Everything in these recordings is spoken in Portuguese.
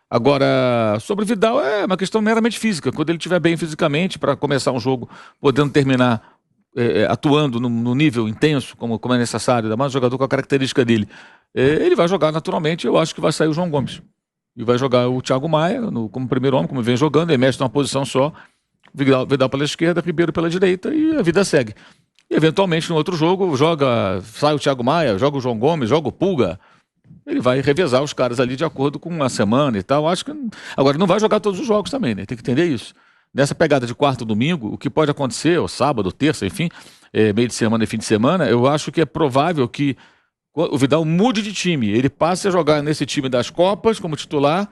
Agora, sobre o Vidal, é uma questão meramente física. Quando ele estiver bem fisicamente, para começar um jogo, podendo terminar atuando no nível intenso, como é necessário, ainda mais um jogador com a característica dele, ele vai jogar naturalmente. Eu acho que vai sair o João Gomes. E vai jogar o Thiago Maia como primeiro homem, como vem jogando, ele mexe numa posição só, Vidal pela esquerda, Ribeiro pela direita, e a vida segue. E eventualmente no outro jogo, sai o Thiago Maia, joga o João Gomes, joga o Pulga. Ele vai revezar os caras ali de acordo com uma semana e tal. Acho que. Agora, não vai jogar todos os jogos também, né? Tem que entender isso. Nessa pegada de quarto domingo, o que pode acontecer, ou sábado, ou terça, enfim, meio de semana e fim de semana, eu acho que é provável que o Vidal mude de time. Ele passe a jogar nesse time das Copas como titular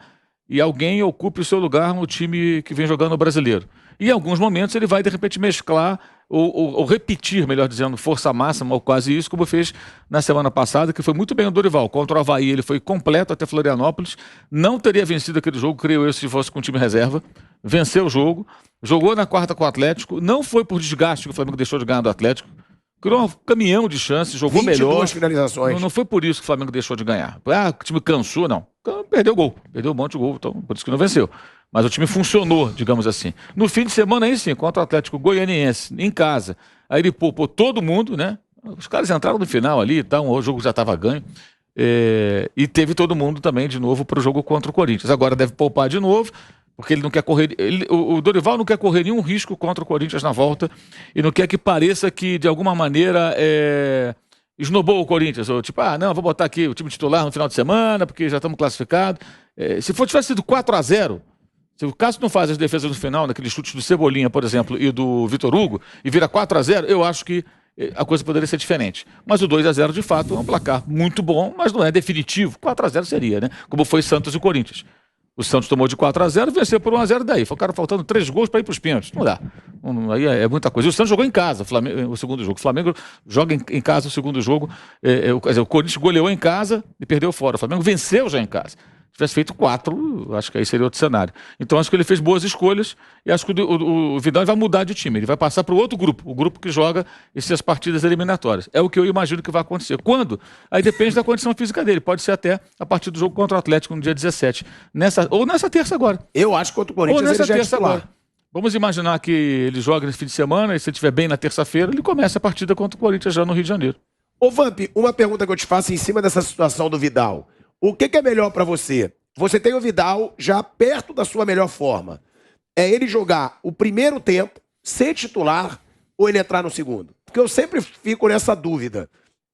e alguém ocupe o seu lugar no time que vem jogando o Brasileiro. E em alguns momentos ele vai, de repente, mesclar ou repetir, melhor dizendo, força máxima ou quase isso, como fez na semana passada, que foi muito bem o Dorival. Contra o Avaí ele foi completo até Florianópolis, não teria vencido aquele jogo, creio eu, se fosse com o time reserva. Venceu o jogo, jogou na quarta com o Atlético, não foi por desgaste que o Flamengo deixou de ganhar do Atlético, criou um caminhão de chances, jogou 22 melhor. finalizações. Não foi por isso que o Flamengo deixou de ganhar. O time cansou, não. Perdeu gol, perdeu um monte de gol, então por isso que não venceu. Mas o time funcionou, digamos assim. No fim de semana, aí sim, contra o Atlético Goianiense, em casa. Aí ele poupou todo mundo, né? Os caras entraram no final ali, tá, o jogo já estava ganho. E teve todo mundo também de novo para o jogo contra o Corinthians. Agora deve poupar de novo, porque ele não quer correr. O Dorival não quer correr nenhum risco contra o Corinthians na volta e não quer que pareça que, de alguma maneira, esnobou o Corinthians. Ou tipo, não, vou botar aqui o time titular no final de semana, porque já estamos classificados. Se tivesse sido 4-0. Se o Cássio não faz as defesas no final, naqueles chutes do Cebolinha, por exemplo, e do Vitor Hugo, e vira 4-0, eu acho que a coisa poderia ser diferente. Mas o 2-0, de fato, é um placar muito bom, mas não é definitivo. 4-0 seria, né? Como foi Santos e Corinthians. O Santos tomou de 4-0 e venceu por 1-0 daí. Foi o cara faltando 3 gols para ir para os pênaltis. Não dá. Aí é muita coisa. E o Santos jogou em casa o segundo jogo. O Flamengo joga em casa o segundo jogo. O Corinthians goleou em casa e perdeu fora. O Flamengo venceu já em casa. Se tivesse feito 4, acho que aí seria outro cenário. Então acho que ele fez boas escolhas e acho que o Vidal vai mudar de time. Ele vai passar para o outro grupo, o grupo que joga essas partidas eliminatórias. É o que eu imagino que vai acontecer. Quando? Aí depende da condição física dele. Pode ser até a partir do jogo contra o Atlético no dia 17. Ou nessa terça agora. Eu acho que contra o Corinthians ou nessa ele já terça é titular. agora. Vamos imaginar que ele joga nesse fim de semana e se ele estiver bem na terça-feira, ele começa a partida contra o Corinthians já no Rio de Janeiro. Ô Vamp, uma pergunta que eu te faço em cima dessa situação do Vidal. O que é melhor pra você? Você tem o Vidal já perto da sua melhor forma. É ele jogar o primeiro tempo, ser titular, ou ele entrar no segundo? Porque eu sempre fico nessa dúvida.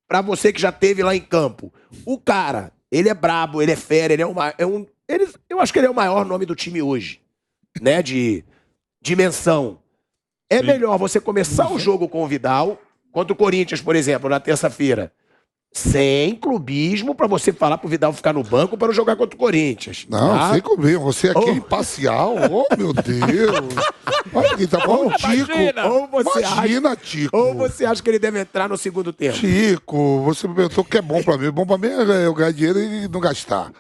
Pra você que já teve lá em campo. O cara, ele é brabo, ele é fera, eu acho que ele é o maior nome do time hoje. Né? De dimensão. É melhor você começar o jogo com o Vidal, contra o Corinthians, por exemplo, na terça-feira. Sem clubismo pra você falar pro Vidal ficar no banco para não jogar contra o Corinthians. Não, tá? sem clubismo. Você aqui é imparcial. Oh, meu Deus. Olha quem tá falando, Tico. Imagina, Tico. Ou você acha que ele deve entrar no segundo tempo? Tico, você me perguntou o que é bom pra mim. Bom pra mim é eu ganhar dinheiro e não gastar.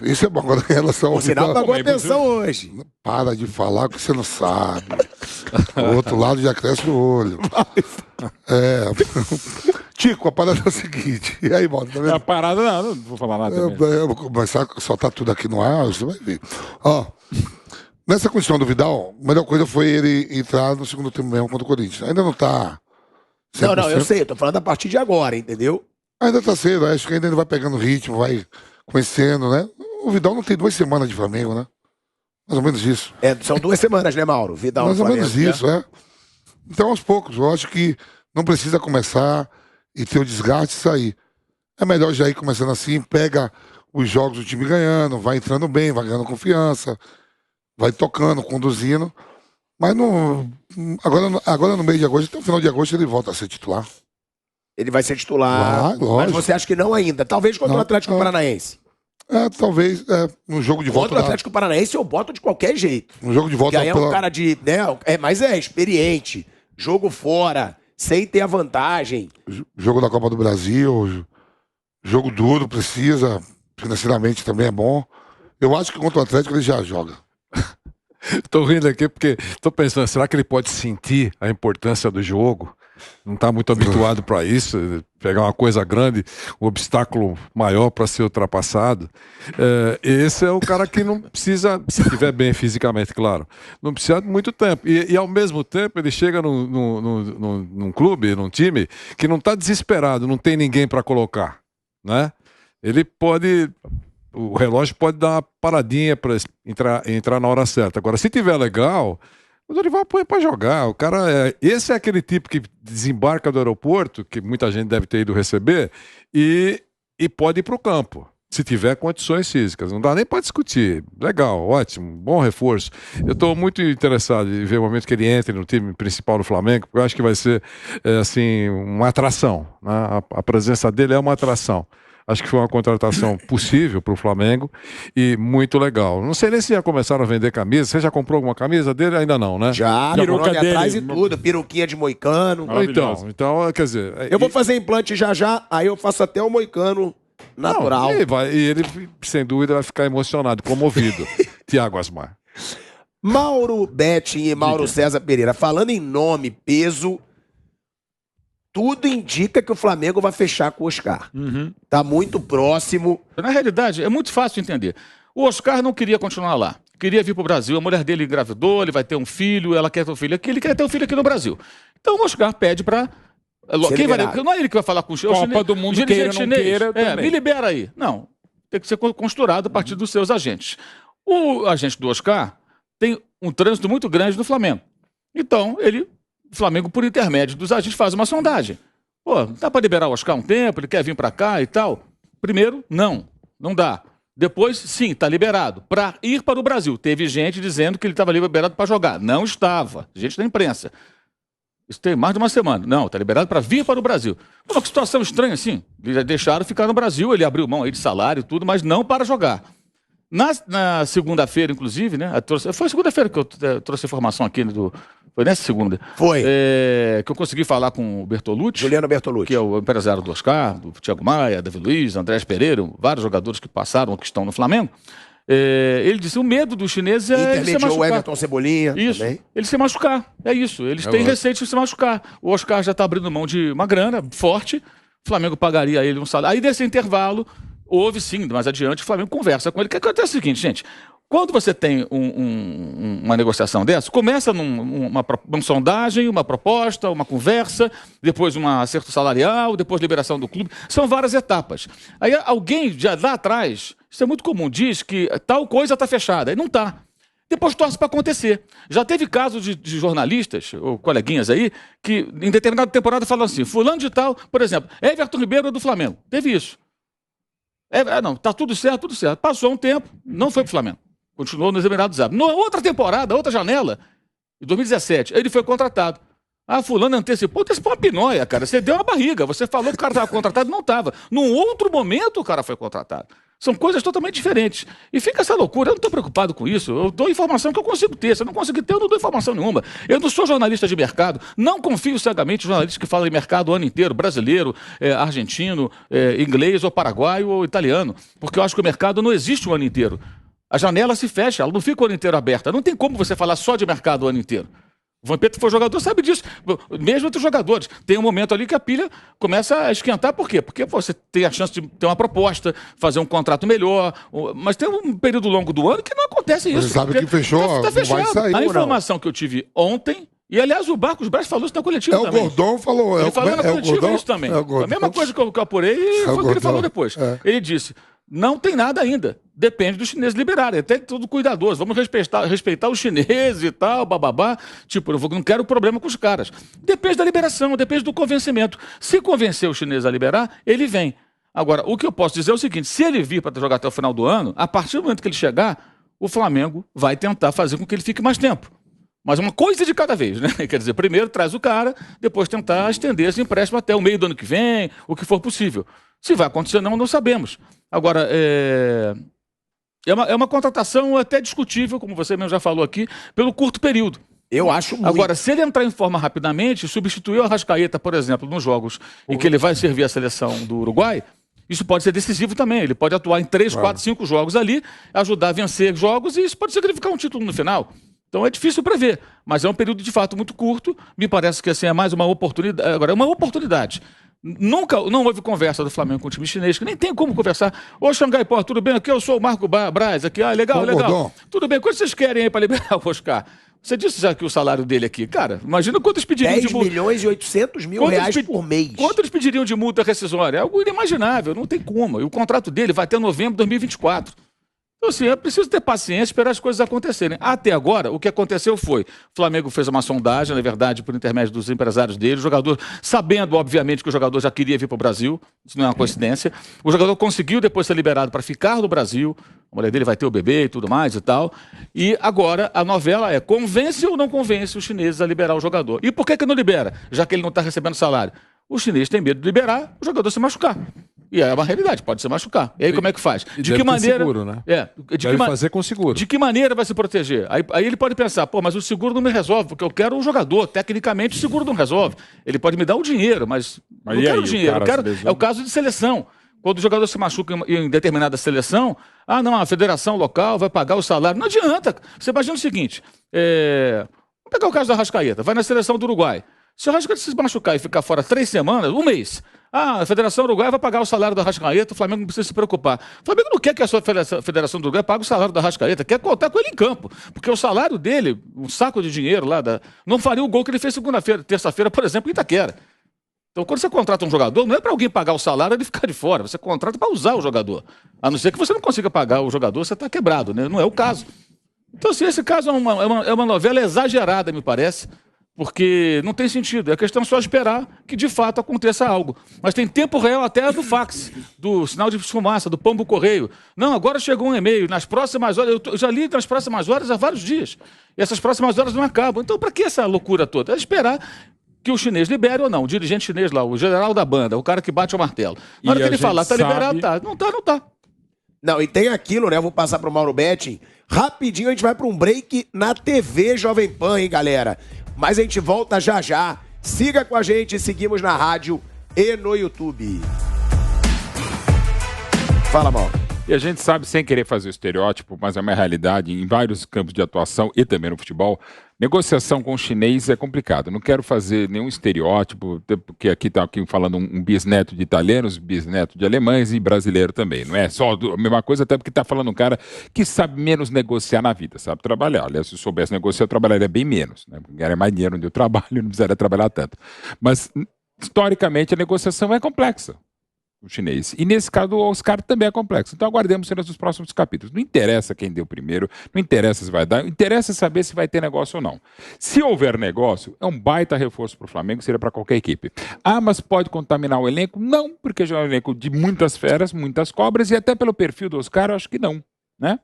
Isso é bom. Agora, em relação ao O sinal Vidal, pagou atenção hoje. para de falar o que você não sabe. O outro lado já cresce o olho. Tico, a parada é o seguinte. E aí, Mauro, tá vendo? A parada não vou falar nada. Eu vou começar a soltar tudo aqui no ar, você vai ver. Ó, nessa questão do Vidal, a melhor coisa foi ele entrar no segundo tempo mesmo contra o Corinthians. Ainda não tá 100%. Não, eu sei, eu tô falando a partir de agora, entendeu? Ainda tá cedo, acho que ainda ele vai pegando ritmo, vai conhecendo, né? O Vidal não tem 2 semanas de Flamengo, né? Mais ou menos isso. São 2 semanas, né, Mauro? Vidal Mais no ou Flamengo, menos isso, é. Então, aos poucos, eu acho que não precisa começar e ter o desgaste e sair. É melhor já ir começando assim, pega os jogos do time ganhando, vai entrando bem, vai ganhando confiança, vai tocando, conduzindo. Mas agora no mês de agosto, até o final de agosto, ele volta a ser titular. Ele vai ser titular, mas você acha que não ainda? Talvez contra o Atlético Paranaense. Talvez no jogo de volta. Contra o Atlético Paranaense eu boto de qualquer jeito. No jogo de volta. Que aí é um cara de... né, mas é experiente. Jogo fora, sem ter a vantagem. Jogo da Copa do Brasil, jogo duro, precisa, financeiramente também é bom. Eu acho que contra o Atlético ele já joga. Tô rindo aqui porque tô pensando, será que ele pode sentir a importância do jogo? não está muito habituado para isso, pegar uma coisa grande, um obstáculo maior para ser ultrapassado. Esse é o cara que não precisa, se estiver bem fisicamente, claro, não precisa de muito tempo. E ao mesmo tempo ele chega num clube, num time, que não está desesperado, não tem ninguém para colocar, né? Ele pode... O relógio pode dar uma paradinha para entrar na hora certa. Agora, se tiver legal, o Dorival põe para jogar. O cara esse é aquele tipo que desembarca do aeroporto, que muita gente deve ter ido receber, e pode ir para o campo, se tiver condições físicas. Não dá nem para discutir. Legal, ótimo, bom reforço. Eu estou muito interessado em ver o momento que ele entre no time principal do Flamengo, porque eu acho que vai ser assim, uma atração, né? A presença dele é uma atração. Acho que foi uma contratação possível para o Flamengo e muito legal. Não sei nem se já começaram a vender camisas. Você já comprou alguma camisa dele? Ainda não, né? Já, Peruca nome atrás e dele. tudo. Peruquinha de moicano. Então, quer dizer... Eu vou fazer implante já, aí eu faço até o moicano natural. Não, e ele, sem dúvida, vai ficar emocionado, comovido. Tiago Asmar. Mauro Betting e Mauro César Pereira. Falando em nome, peso... Tudo indica que o Flamengo vai fechar com o Oscar. Tá muito próximo. Na realidade, é muito fácil de entender. O Oscar não queria continuar lá. Queria vir para o Brasil. A mulher dele engravidou, ele vai ter um filho, ela quer ter um filho aqui, ele quer ter um filho aqui no Brasil. Então o Oscar pede para... Quem vai... Não é ele que vai falar com o Copa do Mundo, queira ou não queira, também. Me libera aí. Não. Tem que ser costurado a partir dos seus agentes. O agente do Oscar tem um trânsito muito grande no Flamengo. Então, o Flamengo, por intermédio dos agentes, faz uma sondagem. Pô, dá para liberar o Oscar um tempo, ele quer vir para cá e tal? Primeiro, não dá. Depois, sim, está liberado para ir para o Brasil. Teve gente dizendo que ele estava liberado para jogar. Não estava. Gente da imprensa. Isso tem mais de uma semana. Não, está liberado para vir para o Brasil. Pô, que situação estranha assim. Eles deixaram ficar no Brasil, ele abriu mão aí de salário e tudo, mas não para jogar. Na segunda-feira, inclusive, né? Foi segunda-feira que eu trouxe a informação aqui Foi nessa segunda. Foi. Que eu consegui falar com o Bertolucci. Juliano Bertolucci. Que é o empresário do Oscar, do Thiago Maia, Davi Luiz, Andrés Pereira, vários jogadores que passaram, que estão no Flamengo. Ele disse, o medo dos chineses é ele se Intermediou machucar. o Everton Cebolinha Isso, também. ele se machucar. É isso, eles têm receio de se machucar. O Oscar já está abrindo mão de uma grana forte, o Flamengo pagaria a ele um salário. Aí nesse intervalo, houve sim, mais adiante, o Flamengo conversa com ele. O que acontece é o seguinte, gente, quando você tem uma negociação dessa, começa uma sondagem, uma proposta, uma conversa, depois um acerto salarial, depois liberação do clube. São várias etapas. Aí alguém, já lá atrás, isso é muito comum, diz que tal coisa está fechada. Aí não está. Depois torce para acontecer. Já teve casos de jornalistas, ou coleguinhas aí, que em determinada temporada falam assim, fulano de tal, por exemplo, Everton Ribeiro é do Flamengo. Teve isso. Não, tá tudo certo, tudo certo. Passou um tempo, não foi pro Flamengo. Continuou nos Emirados Árabes. Na outra temporada, outra janela, em 2017, ele foi contratado. Fulano antecipou uma pinóia, cara. Você deu uma barriga. Você falou que o cara estava contratado, não estava. Num outro momento, o cara foi contratado. São coisas totalmente diferentes. E fica essa loucura. Eu não estou preocupado com isso. Eu dou informação que eu consigo ter. Se eu não conseguir ter, eu não dou informação nenhuma. Eu não sou jornalista de mercado. Não confio cegamente em jornalistas que falam em mercado o ano inteiro. Brasileiro, argentino, inglês, ou paraguaio, ou italiano. Porque eu acho que o mercado não existe o ano inteiro. A janela se fecha, ela não fica o ano inteiro aberta. Não tem como você falar só de mercado o ano inteiro. O Vampeta, que foi jogador, sabe disso. Mesmo entre os jogadores. Tem um momento ali que a pilha começa a esquentar. Por quê? Porque você tem a chance de ter uma proposta, fazer um contrato melhor. Mas tem um período longo do ano que não acontece isso. Você sabe que fechou, tá não vai sair. A informação que eu tive ontem, e aliás o Marcos Braz falou isso na coletiva também. O Gordon falou. Ele falou na coletiva Gordon, isso também. A mesma coisa que eu apurei e foi o que ele falou depois. Ele disse... Não tem nada ainda. Depende dos chineses liberarem. Até tudo cuidadoso. Vamos respeitar os chineses e tal, bababá. Tipo, eu não quero problema com os caras. Depende da liberação, depende do convencimento. Se convencer os chineses a liberar, ele vem. Agora, o que eu posso dizer é o seguinte: se ele vir para jogar até o final do ano, a partir do momento que ele chegar, o Flamengo vai tentar fazer com que ele fique mais tempo. Mas uma coisa de cada vez, né? Quer dizer, primeiro traz o cara, depois tentar estender esse empréstimo até o meio do ano que vem, o que for possível. Se vai acontecer ou não sabemos. Agora, é uma contratação até discutível, como você mesmo já falou aqui, pelo curto período. Eu acho muito. Agora, se ele entrar em forma rapidamente, substituir o Arrascaeta, por exemplo, nos jogos em que ele vai servir a seleção do Uruguai, isso pode ser decisivo também. Ele pode atuar em 3, 4, 5 jogos ali, ajudar a vencer jogos, e isso pode significar um título no final. Então é difícil prever, mas é um período de fato muito curto. Me parece que assim, é mais uma oportunidade. Agora, é uma oportunidade. Não houve conversa do Flamengo com o time chinês, que nem tem como conversar. Ô, Xangai, pô, tudo bem? Aqui eu sou o Marco Braz, aqui, legal. Gordão. Tudo bem, quanto vocês querem aí para liberar o Oscar? Você disse já que o salário dele aqui, cara, imagina quantos pediriam de multa. 10 milhões e 800 mil reais por mês. Quanto eles pediriam de multa rescisória? É algo inimaginável, não tem como. E o contrato dele vai até novembro de 2024. Então, assim, é preciso ter paciência, esperar as coisas acontecerem. Até agora, o que aconteceu foi, o Flamengo fez uma sondagem, na verdade, por intermédio dos empresários dele, o jogador, sabendo, obviamente, que o jogador já queria vir para o Brasil, isso não é uma coincidência, o jogador conseguiu depois ser liberado para ficar no Brasil, a mulher dele vai ter o bebê e tudo mais e tal, e agora a novela é, convence ou não convence os chineses a liberar o jogador? E por que não libera, já que ele não está recebendo salário? O chinês tem medo de liberar o jogador se machucar. E é uma realidade, pode se machucar. E aí como é que faz? De que maneira? Seguro, né? Deve fazer com seguro. De que maneira vai se proteger? Aí ele pode pensar, pô, mas o seguro não me resolve, porque eu quero o jogador. Tecnicamente, o seguro não resolve. Ele pode me dar o dinheiro, mas eu não quero o dinheiro. É o caso de seleção. Quando o jogador se machuca em determinada seleção, não, a federação local vai pagar o salário. Não adianta. Você imagina o seguinte, vamos pegar o caso da Arrascaeta, vai na seleção do Uruguai. Se o Arrascaeta se machucar e ficar fora 3 semanas, um mês, a Federação Uruguai vai pagar o salário do Arrascaeta, o Flamengo não precisa se preocupar. O Flamengo não quer que a sua Federação do Uruguai pague o salário do Arrascaeta, quer contar com ele em campo, porque o salário dele, um saco de dinheiro lá, não faria o gol que ele fez segunda-feira, terça-feira, por exemplo, em Itaquera. Então, quando você contrata um jogador, não é para alguém pagar o salário e ele ficar de fora, você contrata para usar o jogador. A não ser que você não consiga pagar o jogador, você está quebrado, né? Não é o caso. Então, assim, esse caso é uma novela exagerada, me parece, porque não tem sentido. É questão só esperar que, de fato, aconteça algo. Mas tem tempo real até do fax, do sinal de fumaça, do pombo correio. Não, agora chegou um e-mail. Nas próximas horas, eu já li nas próximas horas há vários dias. E essas próximas horas não acabam. Então, para que essa loucura toda? É esperar que o chinês libere ou não. O dirigente chinês lá, o general da banda, o cara que bate o martelo. Na hora que ele falar, tá liberado, tá. Não tá. Não, e tem aquilo, né? Eu vou passar pro Mauro Betting. Rapidinho a gente vai para um break na TV Jovem Pan, hein, galera? Mas a gente volta já já. Siga com a gente, seguimos na rádio e no YouTube. Fala, Mauro. E a gente sabe, sem querer fazer o estereótipo, mas é uma realidade em vários campos de atuação e também no futebol, negociação com o chinês é complicado. Não quero fazer nenhum estereótipo, porque aqui está falando um bisneto de italianos, bisneto de alemães e brasileiro também. Não é só a mesma coisa, até porque está falando um cara que sabe menos negociar na vida, sabe trabalhar. Aliás, se eu soubesse negociar, eu trabalharia bem menos, né? Ganharia mais dinheiro onde eu trabalho e não precisaria trabalhar tanto. Mas, historicamente, a negociação é complexa. O chinês. E nesse caso, o Oscar também é complexo. Então aguardemos cenas dos próximos capítulos. Não interessa quem deu primeiro, não interessa se vai dar, interessa saber se vai ter negócio ou não. Se houver negócio, é um baita reforço para o Flamengo, seria para qualquer equipe. Mas pode contaminar o elenco? Não, porque já é um elenco de muitas feras, muitas cobras, e até pelo perfil do Oscar, eu acho que não. Né?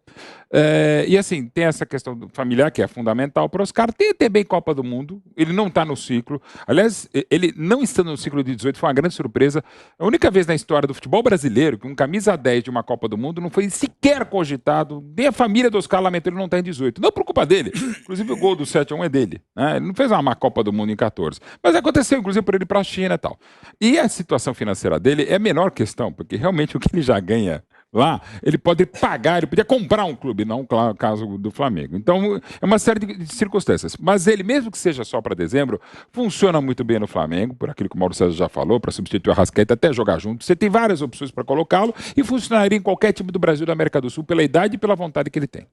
E assim, tem essa questão do familiar que é fundamental para o Oscar. Tem também Copa do Mundo, ele não está no ciclo. Aliás, ele não estando no ciclo de 18 foi uma grande surpresa. A única vez na história do futebol brasileiro que um camisa 10 de uma Copa do Mundo não foi sequer cogitado. Nem a família do Oscar lamentou ele não estar em 18. Não por culpa dele. Inclusive o gol do 7-1 é dele. Né? Ele não fez uma Copa do Mundo em 14. Mas aconteceu, inclusive, por ele ir para a China e tal. E a situação financeira dele é a menor questão, porque realmente o que ele já ganha lá, ele pode pagar, ele podia comprar um clube, não o caso do Flamengo. Então, é uma série de circunstâncias. Mas ele, mesmo que seja só para dezembro, funciona muito bem no Flamengo, por aquilo que o Mauro César já falou, para substituir o Arrascaeta, até jogar junto. Você tem várias opções para colocá-lo e funcionaria em qualquer time do Brasil e da América do Sul, pela idade e pela vontade que ele tem.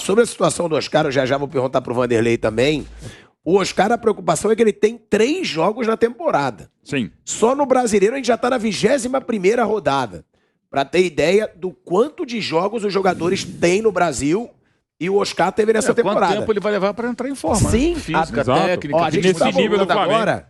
Sobre a situação do Oscar, eu já vou perguntar pro Vanderlei também. O Oscar, a preocupação é que ele tem 3 jogos na temporada. Sim. Só no Brasileiro a gente já está na 21ª rodada. Para ter ideia do quanto de jogos os jogadores têm no Brasil e o Oscar teve nessa temporada. Quanto tempo ele vai levar para entrar em forma? Sim, né? Física, exato. técnica. A gente está voltando agora.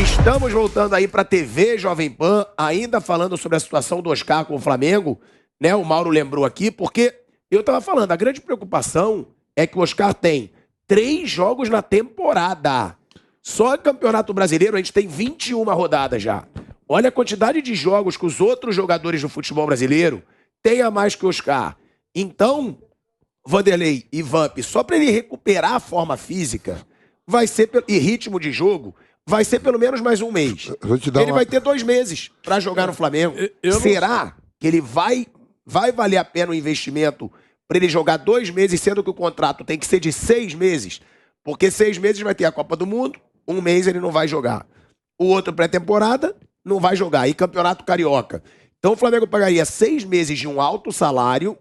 Estamos voltando aí para a TV Jovem Pan, ainda falando sobre a situação do Oscar com o Flamengo. Né? O Mauro lembrou aqui, porque eu estava falando, a grande preocupação é que o Oscar tem 3 jogos na temporada. Só no Campeonato Brasileiro a gente tem 21 rodadas já. Olha a quantidade de jogos que os outros jogadores do futebol brasileiro têm a mais que o Oscar. Então, Vanderlei e Vamp, só para ele recuperar a forma física e ritmo de jogo, vai ser pelo menos mais um mês. Ele vai ter 2 meses para jogar no Flamengo. Será que ele vai valer a pena o investimento para ele jogar 2 meses, sendo que o contrato tem que ser de 6 meses, porque 6 meses vai ter a Copa do Mundo, 1 mês ele não vai jogar. O outro pré-temporada não vai jogar, e Campeonato Carioca. Então o Flamengo pagaria 6 meses de um alto salário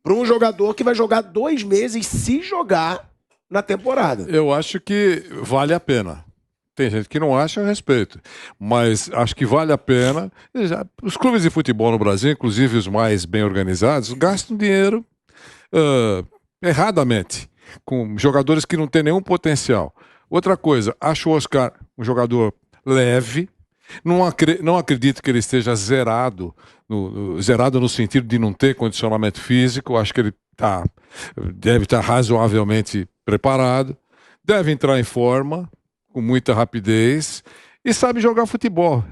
para um jogador que vai jogar 2 meses se jogar na temporada. Eu acho que vale a pena. Tem gente que não acha, eu respeito. Mas acho que vale a pena. Os clubes de futebol no Brasil, inclusive os mais bem organizados, gastam dinheiro erradamente, com jogadores que não têm nenhum potencial. Outra coisa, acho o Oscar um jogador leve. Não acredito que ele esteja zerado, zerado no sentido de não ter condicionamento físico. Acho que ele deve estar razoavelmente preparado. Deve entrar em forma, com muita rapidez, e sabe jogar futebol.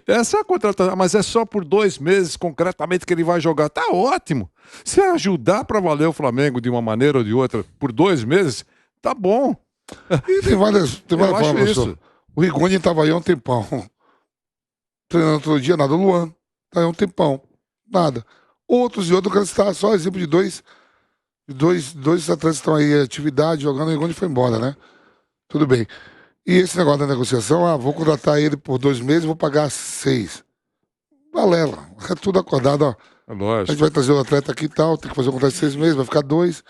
Essa é a contratação, mas é só por 2 meses concretamente que ele vai jogar. Tá ótimo. Se ajudar para valer o Flamengo de uma maneira ou de outra por 2 meses, tá bom. E tem várias formas, isso. O Rigoni estava aí há um tempão. Treinando todo dia, nada. O Luan tá aí há um tempão. Nada. Outros eu quero citar só exemplo de dois atletas que estão aí em atividade, jogando, o Rigoni foi embora, né? Tudo bem. E esse negócio da negociação, vou contratar ele por 2 meses, vou pagar 6. Balela. É tudo acordado, ó. É A lógico. gente vai trazer o atleta aqui e tal, tem que fazer um contrato de 6 meses, vai ficar 2.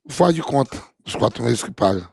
Faz de conta, os 4 meses que paga.